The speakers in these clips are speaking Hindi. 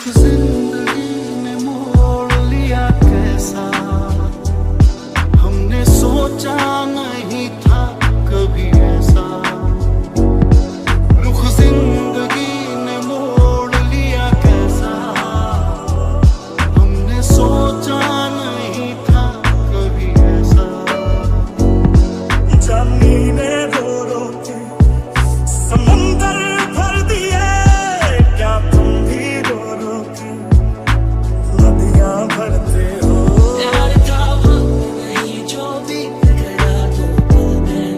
जिंदगी ने मोड़ लिया कैसा, हमने सोचा नहीं था कभी ऐसा। रुख जिंदगी ने मोड़ लिया कैसा, हमने सोचा नहीं था कभी ऐसा। जमीने रो रो के समुंदर भर दिए, क्या तुम भी रो रो के नदियां भरते हो। प्यार था वक्त नहीं जो बीत गया तो पल में,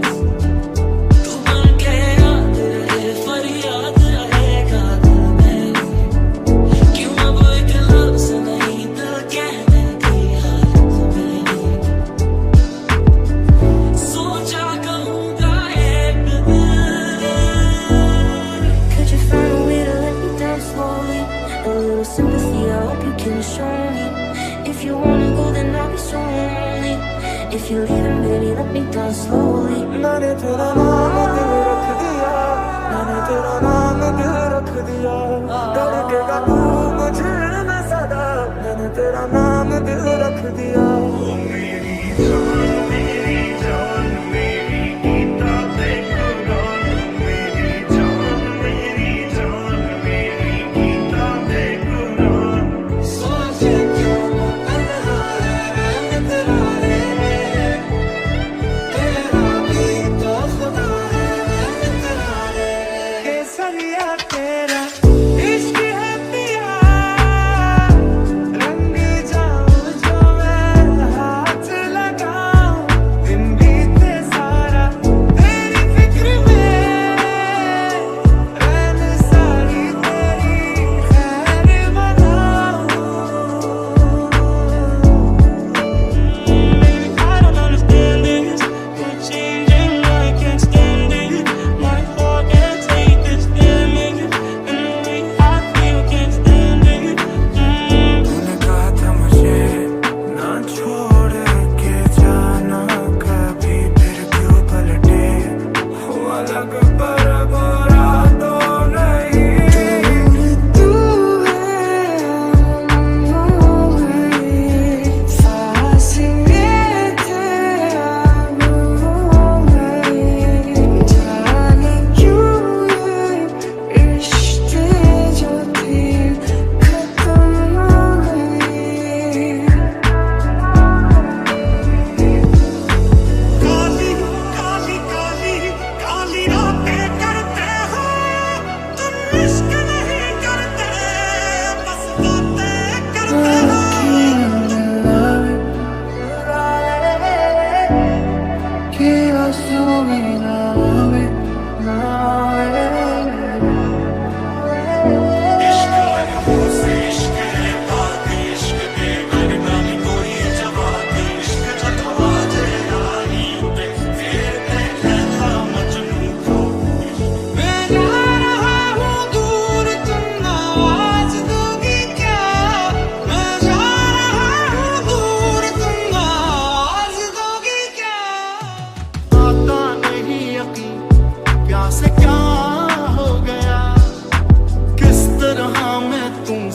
तू बन के याद रहे फरियाद रहेगा दिल में। क्यों अब एक लफ्ज़ नहीं दिल कहने की हालत में, सोचा कहूँगा एक दिन। Could you find a way to let me down slowly? A little sympathy, I hope you can show me. If you wanna go, then I'll be so lonely. If you're leaving, baby, let me down slowly. मैंने तेरा नाम दिल रख दिया, मैंने तेरा नाम दिल रख दिया।